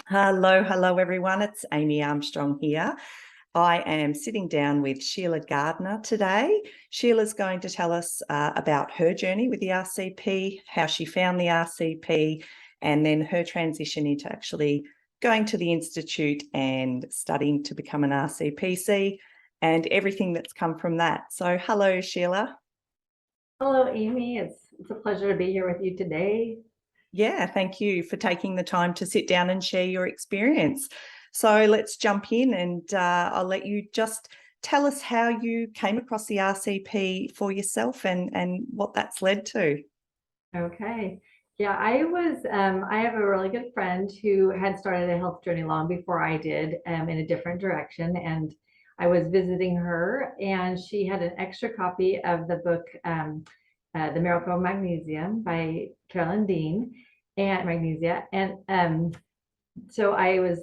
Hello, everyone. It's Amy Armstrong here. I am sitting down with Sheila Gardiner today. Sheila's going to tell us about her journey with the RCP, how she found the RCP, and then her transition into actually going to the Institute and studying to become an RCPC and everything that's come from that. So hello, Sheila. Hello, Amy. It's a pleasure to be here with you today. Yeah, thank you for taking the time to sit down and share your experience. So let's jump in and I'll let you just tell us how you came across the RCP for yourself and what that's led to. Okay. Yeah, I have a really good friend who had started a health journey long before I did, in a different direction. And I was visiting her, and she had an extra copy of the book, The Miracle of Magnesium by Carolyn Dean and Magnesia. And so I was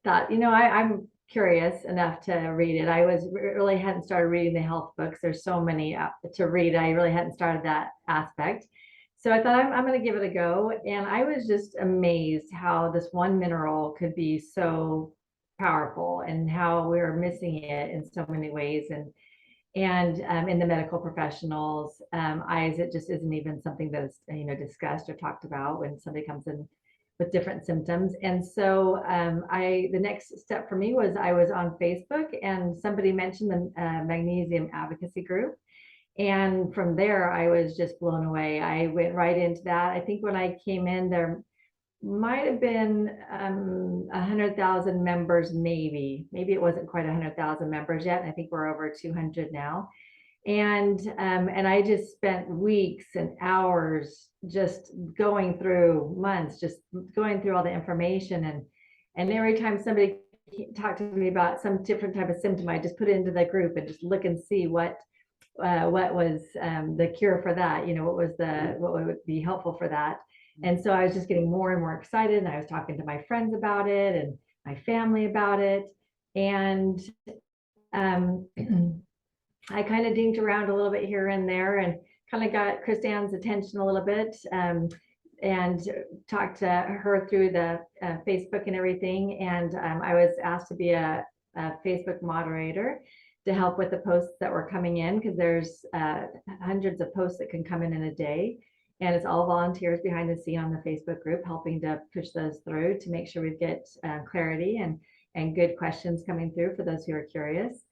thought, I'm curious enough to read it. I really hadn't started reading the health books. There's so many to read. I really hadn't started that aspect. So I thought I'm going to give it a go. And I was just amazed how this one mineral could be so powerful and how we were missing it in so many ways. And in the medical professionals' eyes, it just isn't even something that is discussed or talked about when somebody comes in with different symptoms. And so the next step for me was I was on Facebook and somebody mentioned the magnesium advocacy group. And from there, I was just blown away. I went right into that. I think when I came in, there might have been 100,000 members, maybe it wasn't quite 100,000 members yet. I think we're over 200 now. And I just spent weeks and hours just going through months, just going through all the information. And every time somebody talked to me about some different type of symptom, I just put it into the group and just look and see what was the cure for that, what would be helpful for that. And so I was just getting more and more excited, and I was talking to my friends about it and my family about it. And I kind of dinked around a little bit here and there and kind of got Christiane's attention a little bit, and talked to her through the Facebook and everything. And I was asked to be a Facebook moderator to help with the posts that were coming in, because there's hundreds of posts that can come in a day. And it's all volunteers behind the scene on the Facebook group helping to push those through to make sure we get clarity and good questions coming through for those who are curious.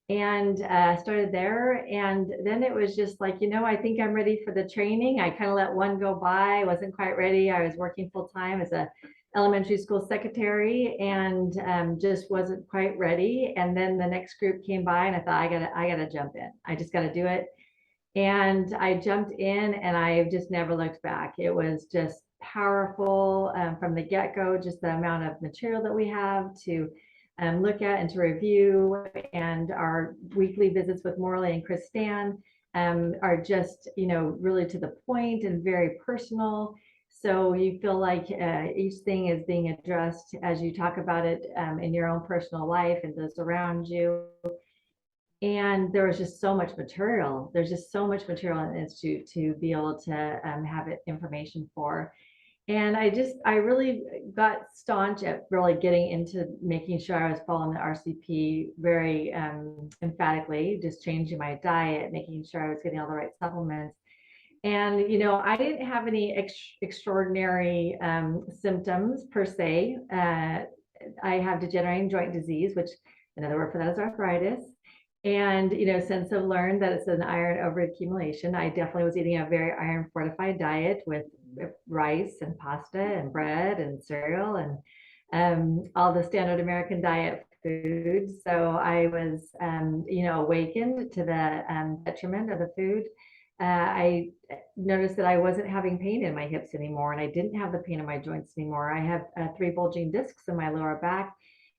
And started there. And then it was just like, I think I'm ready for the training. I kind of let one go by. I wasn't quite ready. I was working full time as a elementary school secretary and just wasn't quite ready. And then the next group came by and I thought, I gotta jump in. I just got to do it. And I jumped in and I've just never looked back. It was just powerful from the get-go, just the amount of material that we have to look at and to review. And our weekly visits with Morley and Christiane are just, really to the point and very personal. So you feel like each thing is being addressed as you talk about it in your own personal life and those around you. And there was just so much material. There's just so much material in the Institute to be able to have it information for. And I really got staunch at really getting into making sure I was following the RCP very emphatically, just changing my diet, making sure I was getting all the right supplements. And, I didn't have any extraordinary symptoms per se. I have degenerating joint disease, which another word for that is arthritis. And, since I've learned that it's an iron overaccumulation, I definitely was eating a very iron fortified diet with rice and pasta and bread and cereal and all the standard American diet foods. So I was, awakened to the detriment of the food. I noticed that I wasn't having pain in my hips anymore, and I didn't have the pain in my joints anymore. I have 3 bulging discs in my lower back,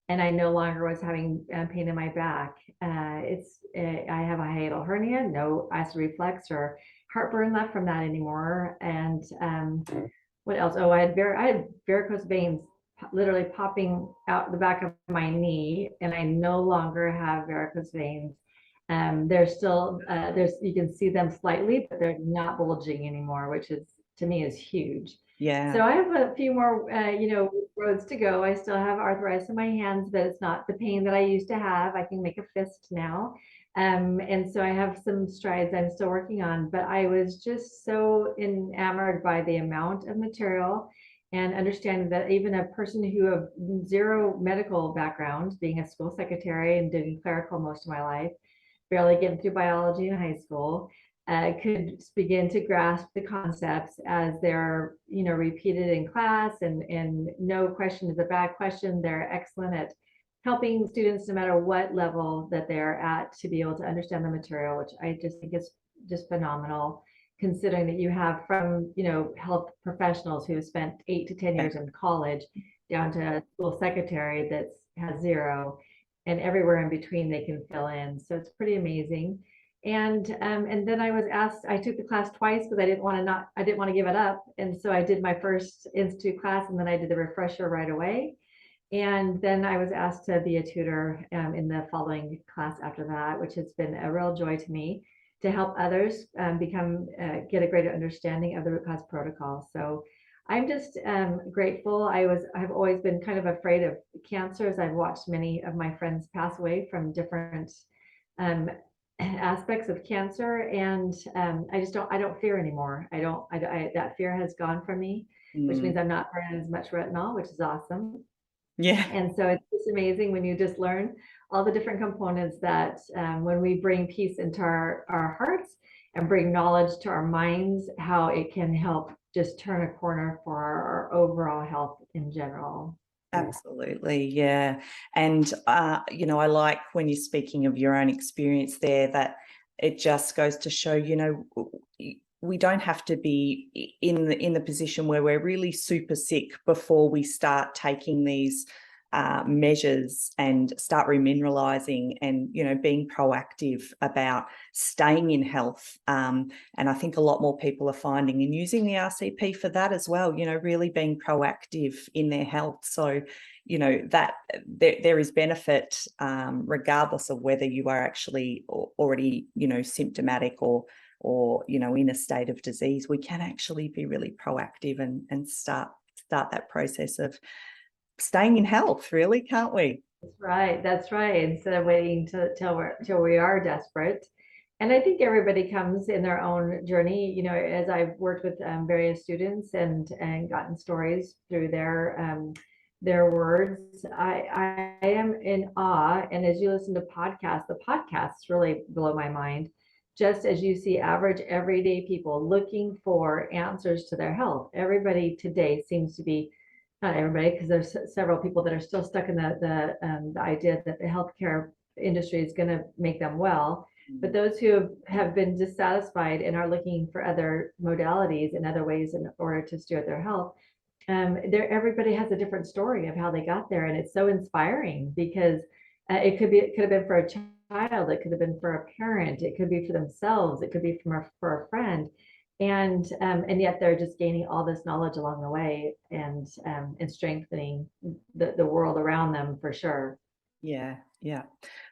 and I no longer was having pain in my back. I have a hiatal hernia, no acid reflux or heartburn left from that anymore. And what else? Oh, I had varicose veins literally popping out the back of my knee, and I no longer have varicose veins. They're still you can see them slightly, but they're not bulging anymore, which is to me is huge. Yeah. So I have a few more, roads to go. I still have arthritis in my hands, but it's not the pain that I used to have. I can make a fist now. And so I have some strides I'm still working on, but I was just so enamored by the amount of material and understanding that even a person who have zero medical background, being a school secretary and doing clerical most of my life, barely getting through biology in high school, could begin to grasp the concepts as they're, repeated in class, and no question is a bad question. They're excellent at helping students, no matter what level that they're at, to be able to understand the material, which I just think is just phenomenal, considering that you have from, health professionals who have spent 8 to 10 years in college down to a school secretary that has zero, and everywhere in between they can fill in. So it's pretty amazing. And then I was asked, I took the class twice because I didn't want to give it up. And so I did my first institute class, and then I did the refresher right away. And then I was asked to be a tutor in the following class after that, which has been a real joy to me, to help others get a greater understanding of the root cause protocol. So I'm just grateful. I've always been kind of afraid of cancer, as I've watched many of my friends pass away from different aspects of cancer, and I don't fear anymore. That fear has gone from me, which means I'm not burning as much retinol, which is awesome. Yeah. And so it's just amazing when you just learn all the different components that when we bring peace into our hearts and bring knowledge to our minds, how it can help just turn a corner for our overall health in general. Absolutely, yeah. And I like when you're speaking of your own experience there, that it just goes to show, we don't have to be in the position where we're really super sick before we start taking these measures and start remineralizing and, being proactive about staying in health. And I think a lot more people are finding and using the RCP for that as well, really being proactive in their health. So, that there is benefit regardless of whether you are actually already, symptomatic or in a state of disease. We can actually be really proactive and start that process of staying in health, really, can't we? That's right. Instead of waiting till we are desperate. And I think everybody comes in their own journey. As I've worked with various students and gotten stories through their words, I am in awe. And as you listen to podcasts, the podcasts really blow my mind. Just as you see average everyday people looking for answers to their health, everybody today seems to be, not everybody, because there's several people that are still stuck in the idea that the healthcare industry is going to make them well. But those who have been dissatisfied and are looking for other modalities and other ways in order to steward their health, everybody has a different story of how they got there, and it's so inspiring because it could have been for a child, it could have been for a parent, it could be for themselves, it could be for a friend. And yet they're just gaining all this knowledge along the way, and strengthening the world around them for sure. Yeah.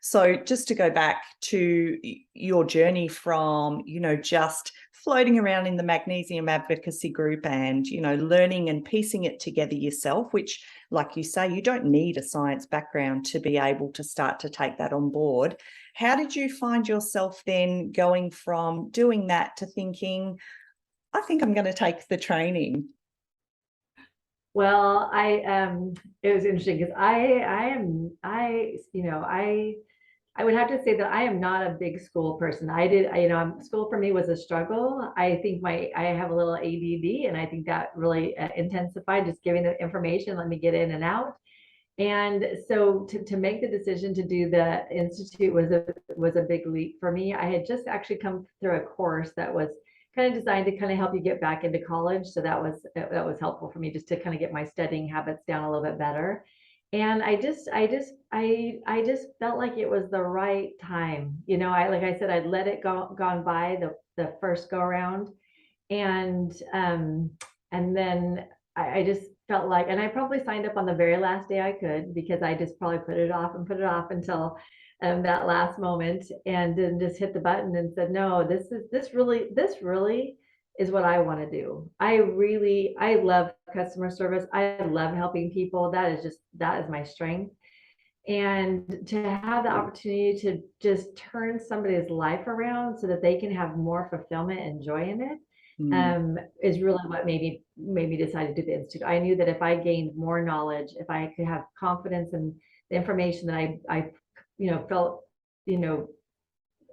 So just to go back to your journey from, just floating around in the magnesium advocacy group and, learning and piecing it together yourself, which, like you say, you don't need a science background to be able to start to take that on board. How did you find yourself then going from doing that to thinking, I think I'm going to take the training? Well, it was interesting because I would have to say that I am not a big school person. School for me was a struggle. I think I have a little ADD, and I think that really intensified just giving the information, let me get in and out. And so to make the decision to do the institute was a big leap for me. I had just actually come through a course that was kind of designed to kind of help you get back into college. So that was helpful for me, just to kind of get my studying habits down a little bit better. And I just felt like it was the right time. Like I said, I'd let it gone by the first go around. And then I just felt like, and I probably signed up on the very last day I could, because I just probably put it off until that last moment, and then just hit the button and said, no, this really is what I want to do. I love customer service. I love helping people. That is my strength. And to have the opportunity to just turn somebody's life around so that they can have more fulfillment and joy in it, is really what made me decide to do the Institute. I knew that if I gained more knowledge, if I could have confidence in the information that I felt,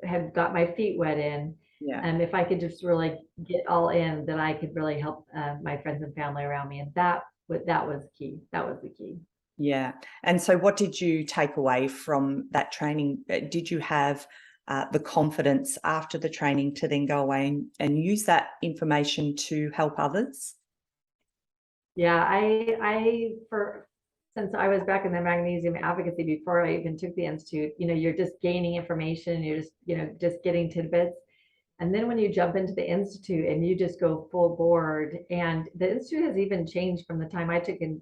had got my feet wet in, and if I could just really get all in, then I could really help my friends and family around me. And that was key. That was the key. Yeah. And so what did you take away from that training? Did you have the confidence after the training to then go away and use that information to help others? Yeah, since I was back in the magnesium advocacy before I even took the Institute, you're just gaining information, you're just getting tidbits. And then when you jump into the Institute and you just go full board, and the Institute has even changed from the time I took in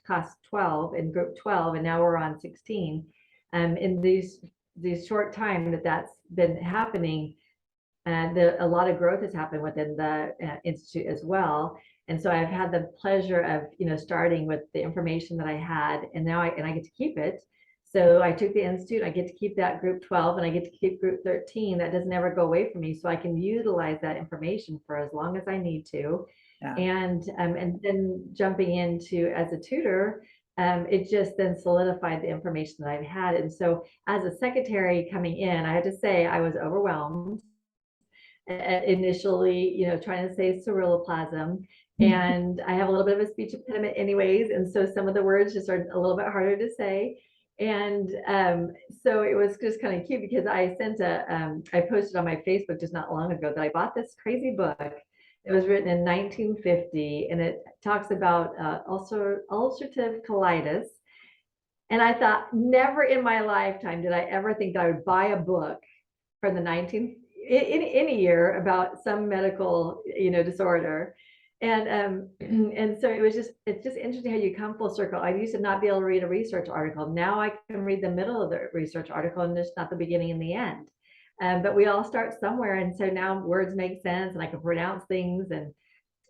class 12 in group 12, and now we're on 16. In these short time that's been happening, a lot of growth has happened within the Institute as well. And so I've had the pleasure of, starting with the information that I had, and now I get to keep it. So I took the Institute, I get to keep that group 12, and I get to keep group 13. That doesn't ever go away from me. So I can utilize that information for as long as I need to. Yeah. And then jumping into as a tutor, it just then solidified the information that I've had. And so as a secretary coming in, I had to say I was overwhelmed initially, trying to say ceruloplasm. And I have a little bit of a speech impediment anyways. And so some of the words just are a little bit harder to say. And so it was just kind of cute because I I posted on my Facebook just not long ago that I bought this crazy book. It was written in 1950, and it talks about ulcerative colitis. And I thought, never in my lifetime did I ever think that I would buy a book from the in any year about some medical, disorder. And so it's just interesting how you come full circle. I used to not be able to read a research article. Now I can read the middle of the research article and just not the beginning and the end. But we all start somewhere. And so now words make sense and I can pronounce things. And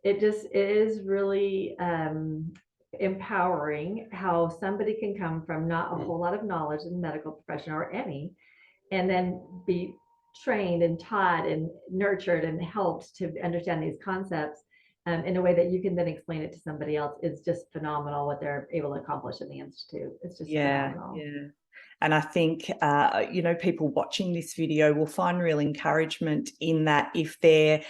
it is really empowering how somebody can come from not a whole lot of knowledge in the medical profession or any, and then be trained and taught and nurtured and helped to understand these concepts in a way that you can then explain it to somebody else. Is just phenomenal what they're able to accomplish in the Institute. It's just phenomenal. Yeah. And I think, people watching this video will find real encouragement in that if they're,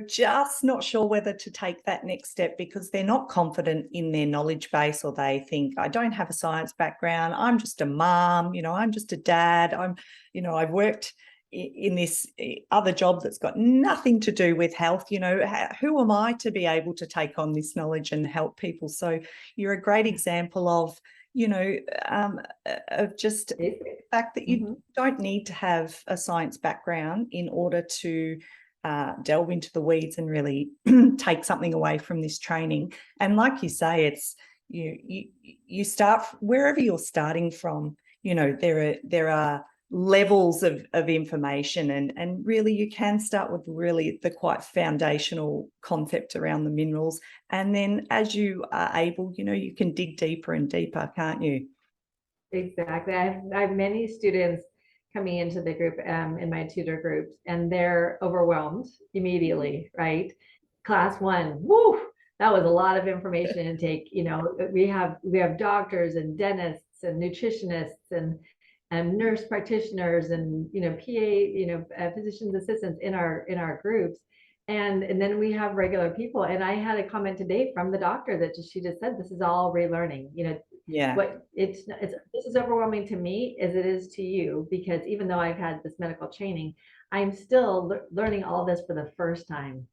just not sure whether to take that next step because they're not confident in their knowledge base, or they think, I don't have a science background, I'm just a mom, I'm just a dad, I've worked in this other job that's got nothing to do with health. Who am I to be able to take on this knowledge and help people? So you're a great example of, of just the fact that you don't need to have a science background in order to delve into the weeds and really take something away from this training. And like you say, it's you start wherever you're starting from. There are levels of information, and really you can start with really the quite foundational concept around the minerals, and then as you are able, you can dig deeper and deeper, can't you? Exactly. I have many students coming into the group in my tutor groups, and they're overwhelmed immediately, right? Class 1, woo, that was a lot of information to take. We have doctors and dentists and nutritionists and nurse practitioners and PA, physician's assistants in our groups, and then we have regular people. And I had a comment today from the doctor that she just said this is all relearning. What this is overwhelming to me as it is to you, because even though I've had this medical training, I'm still learning all this for the first time.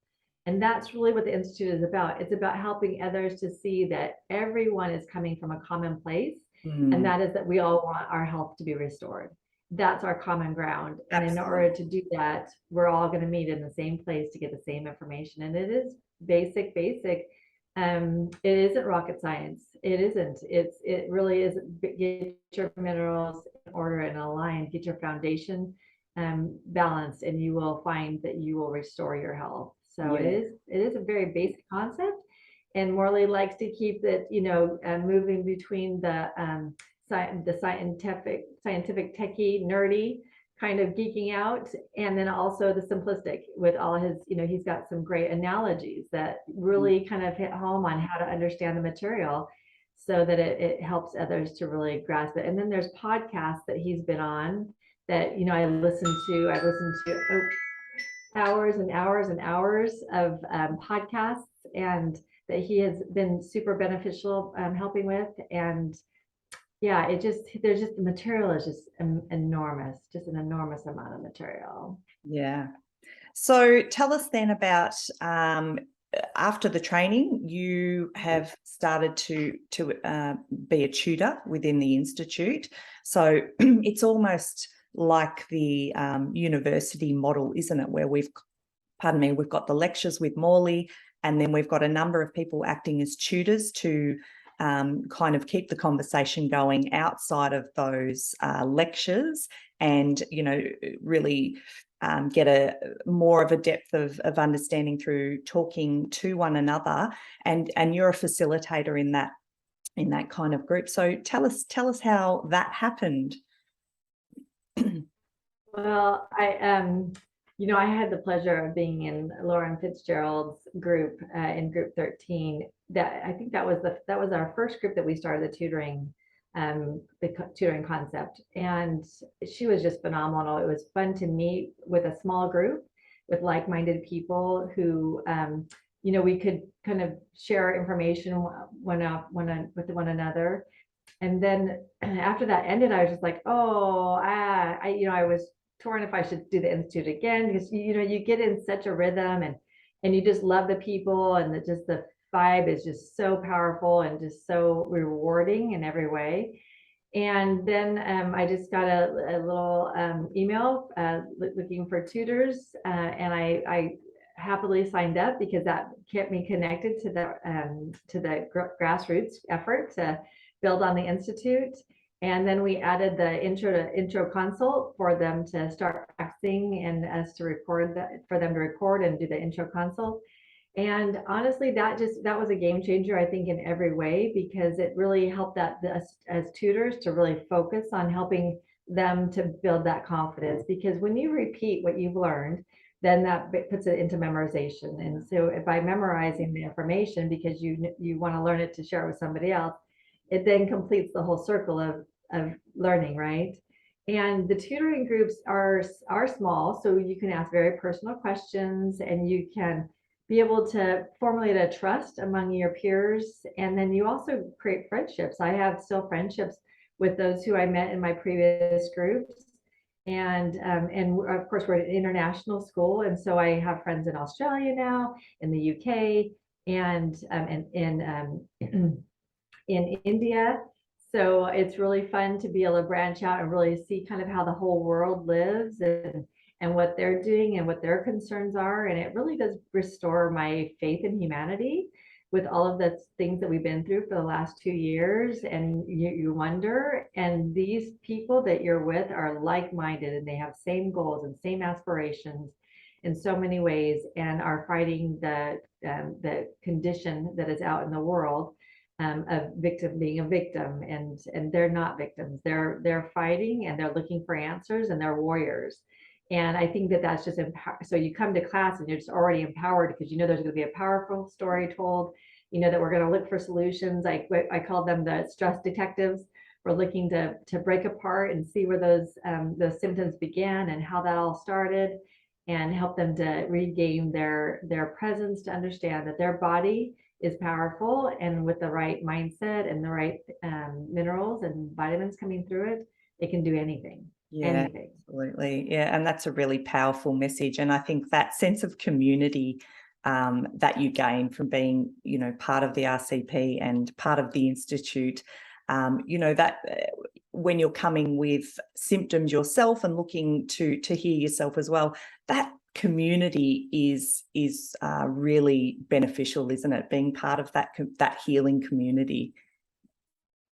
And that's really what the Institute is about. It's about helping others to see that everyone is coming from a common place. And that is that we all want our health to be restored. That's our common ground. And in order to do that, we're all going to meet in the same place to get the same information. And it is basic. It isn't rocket science. It isn't. It really is. Get your minerals in order and aligned. Get your foundation balanced, and you will find that you will restore your health. So it is a very basic concept, and Morley likes to keep it, moving between the scientific techie, nerdy kind of geeking out, and then also the simplistic with all his, he's got some great analogies that really kind of hit home on how to understand the material so that it helps others to really grasp it. And then there's podcasts that he's been on that, I listened to hours and hours and hours of podcasts, and that he has been super beneficial helping with. And yeah, the material is just enormous, just an enormous amount of material. Yeah. So tell us then about, after the training, you have started to be a tutor within the Institute. So it's almost like the university model, isn't it? Where we've got the lectures with Morley, and then we've got a number of people acting as tutors to kind of keep the conversation going outside of those lectures, and really get a more of a depth of understanding through talking to one another, and you're a facilitator in that kind of group. So tell us how that happened. Well, I had the pleasure of being in Lauren Fitzgerald's group in group 13. That I think that was our first group that we started the tutoring concept, and she was just phenomenal. It was fun to meet with a small group with like-minded people who we could kind of share information with one another. And then after that ended, I was just like, I was torn if I should do the Institute again, because you get in such a rhythm, and you just love the people, and the vibe is just so powerful and just so rewarding in every way. And then I just got a little email looking for tutors, and I happily signed up because that kept me connected to the grassroots effort to build on the Institute. And then we added the intro consult for them to start practicing, and us to record for them to record and do the intro consult. And honestly, that was a game changer, I think, in every way, because it really helped us as tutors to really focus on helping them to build that confidence. Because when you repeat what you've learned, then that puts it into memorization. And so by memorizing the information, because you want to learn it to share it with somebody else, it then completes the whole circle of learning, right? And the tutoring groups are small, so you can ask very personal questions, and you can be able to formulate a trust among your peers. And then you also create friendships. I have still friendships with those who I met in my previous groups. And of course, we're at an international school, and so I have friends in Australia now, in the UK, and in India. So it's really fun to be able to branch out and really see kind of how the whole world lives, and what they're doing and what their concerns are. And it really does restore my faith in humanity with all of the things that we've been through for the last 2 years. And you wonder, and these people that you're with are like-minded, and they have same goals and same aspirations in so many ways, and are fighting the condition that is out in the world of being a victim, and they're not victims. They're fighting, and they're looking for answers, and they're warriors. And I think that's just so you come to class and you're just already empowered, because there's going to be a powerful story told, that we're going to look for solutions. I call them the stress detectives. We're looking to break apart and see where those symptoms began and how that all started, and help them to regain their presence, to understand that their body is powerful, and with the right mindset and the right minerals and vitamins coming through it, it can do anything. Yeah, anything. Absolutely. Yeah, and that's a really powerful message. And I think that sense of community that you gain from being, part of the RCP and part of the Institute, that when you're coming with symptoms yourself and looking to hear yourself as well, that community is really beneficial, isn't it? Being part of that healing community.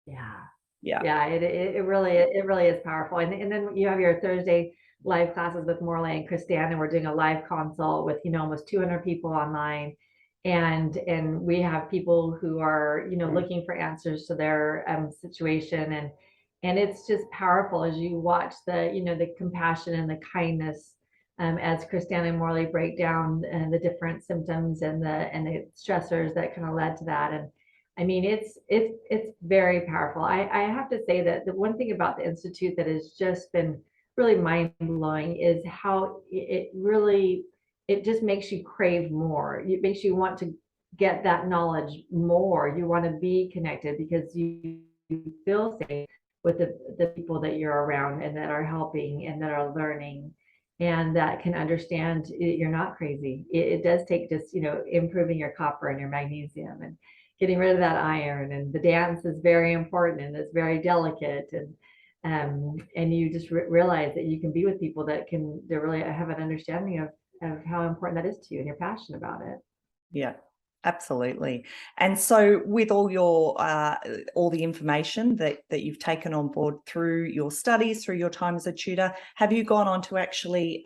Yeah, it really is powerful. And then you have your Thursday live classes with Morley and Christiane, and we're doing a live consult with, almost 200 people online. And we have people who are, looking for answers to their situation. And it's just powerful as you watch the, the compassion and the kindness as Christiane and Morley break down the different symptoms and the stressors that kind of led to that. And I mean, it's very powerful. I have to say that the one thing about the Institute that has just been really mind-blowing is how it just makes you crave more. It makes you want to get that knowledge more. You want to be connected because you feel safe with the people that you're around and that are helping and that are learning and that can understand you're not crazy. It does take just, improving your copper and your magnesium and getting rid of that iron. And the dance is very important and it's very delicate. And you just realize that you can be with people that they really have an understanding of how important that is to you and you're passionate about it. Yeah, absolutely. And so with all your all the information that you've taken on board through your studies, through your time as a tutor, have you gone on to actually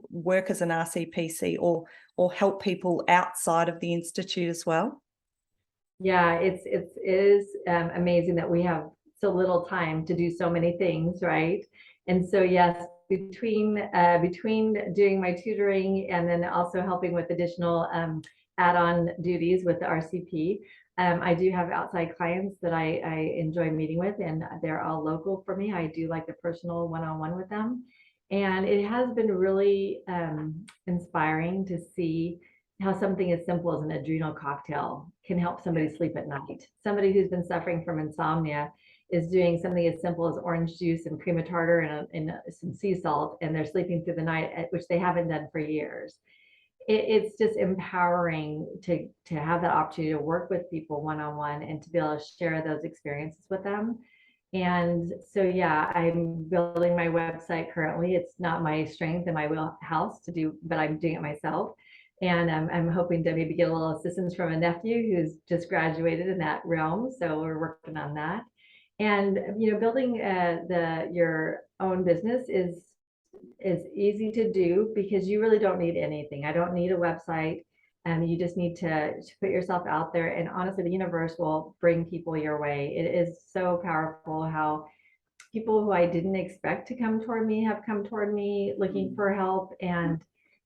work as an RCPC or help people outside of the Institute as well? Yeah, it is amazing that we have so little time to do so many things, right? And so yes, between doing my tutoring and then also helping with additional add-on duties with the RCP, I do have outside clients that I enjoy meeting with, and they're all local for me. I do like the personal one-on-one with them, and it has been really inspiring to see how something as simple as an adrenal cocktail can help somebody sleep at night. Somebody who's been suffering from insomnia is doing something as simple as orange juice and cream of tartar and some sea salt, and they're sleeping through the night, which they haven't done for years. It's just empowering to have that opportunity to work with people one-on-one and to be able to share those experiences with them. And so, yeah, I'm building my website currently. It's not my strength in my wheelhouse to do, but I'm doing it myself. And I'm hoping to maybe get a little assistance from a nephew who's just graduated in that realm. So we're working on that. And, building your own business is easy to do because you really don't need anything. I don't need a website. You just need to put yourself out there. And honestly, the universe will bring people your way. It is so powerful how people who I didn't expect to come toward me have come toward me looking for help and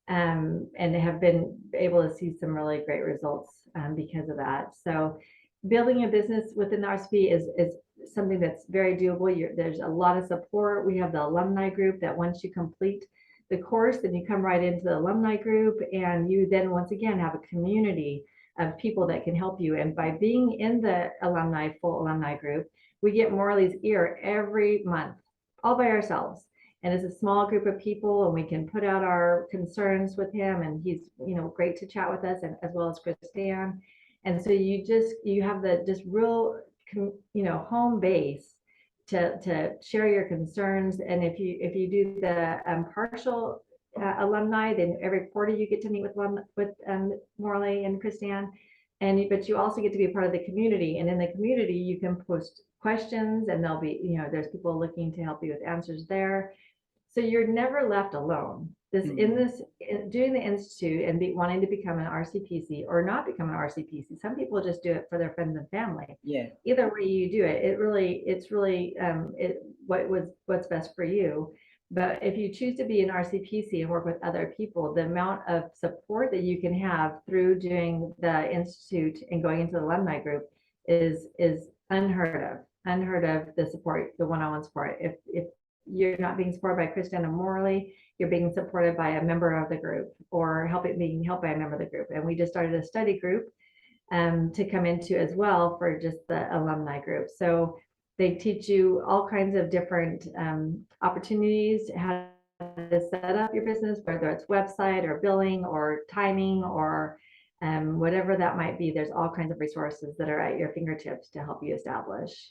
have been able to see some really great results because of that. So building a business within the RCP is something that's very doable. There's a lot of support. We have the alumni group that once you complete the course, then you come right into the alumni group, and you then once again have a community of people that can help you. And by being in the full alumni group, we get Morley's ear every month, all by ourselves. And it's a small group of people, and we can put out our concerns with him, and he's great to chat with us, and as well as Christiane. And so you have the just real home base to share your concerns. And if you do the partial alumni, then every quarter you get to meet with Morley and Christiane, but you also get to be a part of the community. And in the community, you can post questions, and there'll be there's people looking to help you with answers there. So you're never left alone. Doing the Institute and wanting to become an RCPC or not become an RCPC. Some people just do it for their friends and family. Yeah. Either way you do it, it's really what's best for you. But if you choose to be an RCPC and work with other people, the amount of support that you can have through doing the Institute and going into the alumni group is unheard of. Unheard of, the support, the one-on-one support. If you're not being supported by Christiane and Morley, you're being supported by a member of the group or being helped by a member of the group. And we just started a study group to come into as well for just the alumni group. So they teach you all kinds of different opportunities, how to set up your business, whether it's website or billing or timing or whatever that might be. There's all kinds of resources that are at your fingertips to help you establish.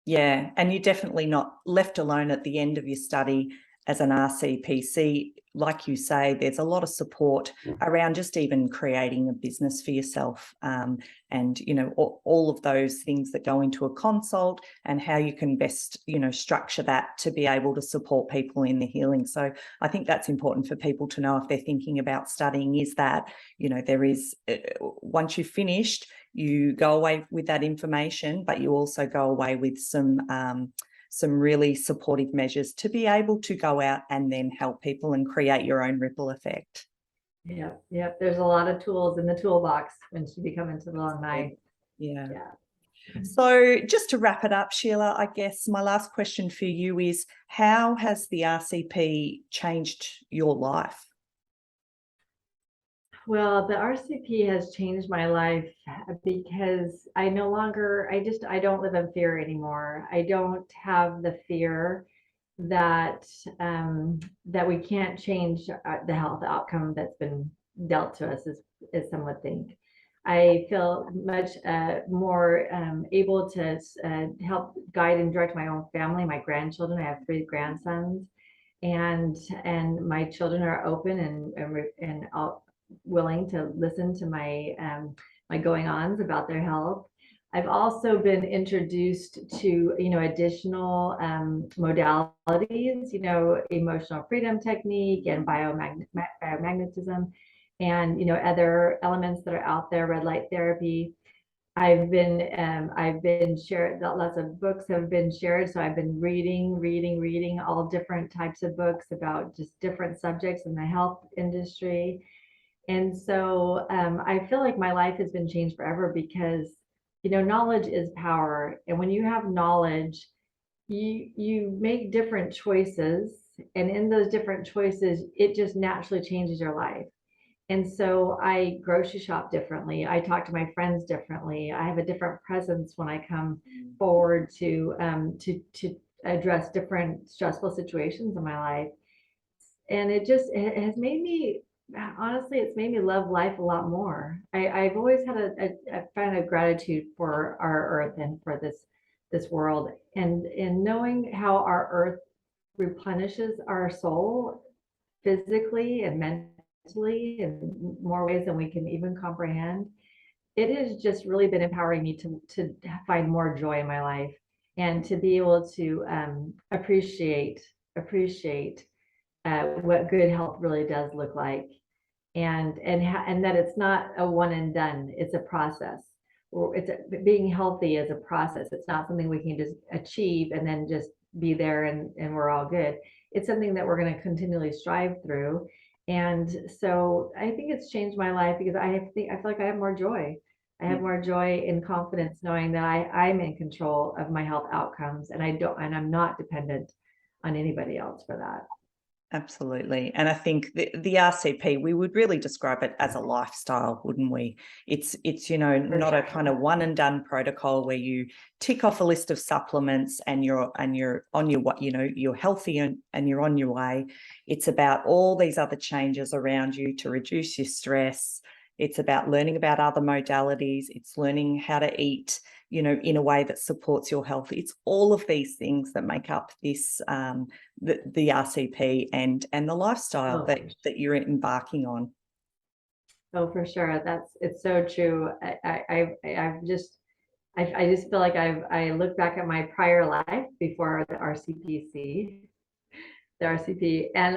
Yeah, and you're definitely not left alone at the end of your study as an RCPC, like you say, there's a lot of support around just even creating a business for yourself, and all of those things that go into a consult and how you can best structure that to be able to support people in the healing. So I think that's important for people to know if they're thinking about studying, is that there is, once you've finished, you go away with that information, but you also go away with some really supportive measures to be able to go out and then help people and create your own ripple effect. Yeah. There's a lot of tools in the toolbox once you become into the alumni. Yeah. So just to wrap it up, Sheila, I guess my last question for you is, how has the RCP changed your life? Well, the RCP has changed my life because I no longer, I don't live in fear anymore. I don't have the fear that that we can't change the health outcome that's been dealt to us, as some would think. I feel much more able to help guide and direct my own family, my grandchildren. I have 3 grandsons, and my children are open and willing to listen to my my going-ons about their health. I've also been introduced to additional modalities, emotional freedom technique and biomagnetism, and other elements that are out there, red light therapy. I've been shared, lots of books have been shared. So I've been reading all different types of books about just different subjects in the health industry. And so I feel like my life has been changed forever because, knowledge is power. And when you have knowledge, you make different choices. And in those different choices, it just naturally changes your life. And so I grocery shop differently. I talk to my friends differently. I have a different presence when I come forward to address different stressful situations in my life. And it has made me, honestly, it's made me love life a lot more. I've always had a kind of gratitude for our earth and for this world, and knowing how our earth replenishes our soul physically and mentally in more ways than we can even comprehend. It has just really been empowering me to find more joy in my life and to be able to appreciate what good health really does look like, and that it's not a one and done. It's a process. Being healthy is a process. It's not something we can just achieve and then just be there and we're all good. It's something that we're going to continually strive through. And so I think it's changed my life because I feel like I have more joy. I have more joy and confidence knowing that I'm in control of my health outcomes, and I'm not dependent on anybody else for that. Absolutely. And I think the RCP, we would really describe it as a lifestyle, wouldn't we? It's not a kind of one and done protocol where you tick off a list of supplements and you're on your you're healthy and you're on your way. It's about all these other changes around you to reduce your stress. It's about learning about other modalities. It's learning how to eat, in a way that supports your health. It's all of these things that make up this, the RCP and the lifestyle that you're embarking on. Oh, for sure. It's so true. I just feel like I look back at my prior life before the RCPC. The RCP, and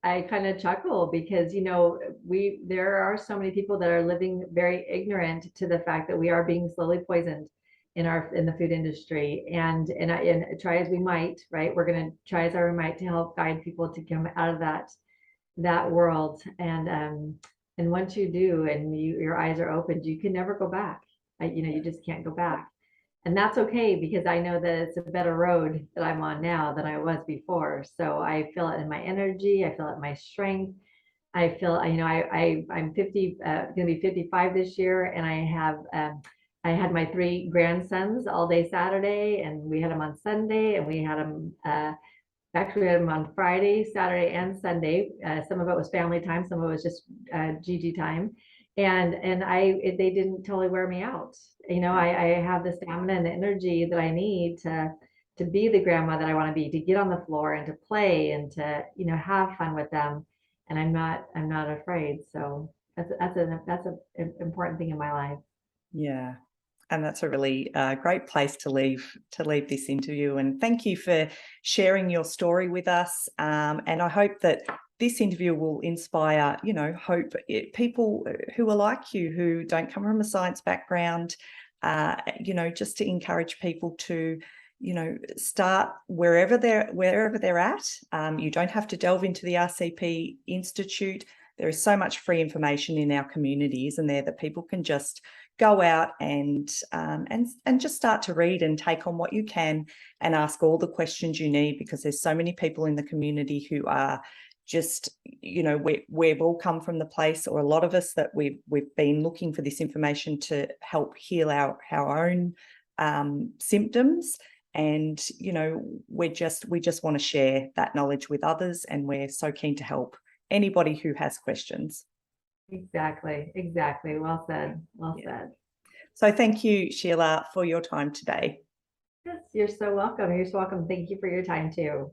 I kind of chuckle because there are so many people that are living very ignorant to the fact that we are being slowly poisoned in the food industry, and try as we might, right? We're going to try as we might to help guide people to come out of that world, and once you do and your eyes are opened, you can never go back. You just can't go back. And that's okay, because I know that it's a better road that I'm on now than I was before. So I feel it in my energy. I feel it in my strength. I feel, I'm 50, going to be 55 this year. And I had my 3 grandsons all day Saturday, and we had them on Sunday, and we had them, actually we had them on Friday, Saturday, and Sunday. Some of it was family time. Some of it was just Gigi time. And they didn't totally wear me out. I have the stamina and the energy that I need to to be the grandma that I want to be, to get on the floor and to play and to, have fun with them. And I'm not afraid. So that's an important thing in my life. Yeah. And that's a really great place to leave this interview. And thank you for sharing your story with us. And I hope that this interview will inspire, people who are like you, who don't come from a science background, just to encourage people to, start wherever they're at. You don't have to delve into the RCP Institute. There is so much free information in our community, isn't there, that people can just go out and just start to read and take on what you can and ask all the questions you need, because there's so many people in the community who are just, we've all come from the place, or a lot of us, that we've been looking for this information to help heal our own symptoms. And, we just want to share that knowledge with others, and we're so keen to help anybody who has questions. Exactly. Well said. Well said. So thank you, Sheila, for your time today. Yes, you're so welcome. You're so welcome. Thank you for your time too.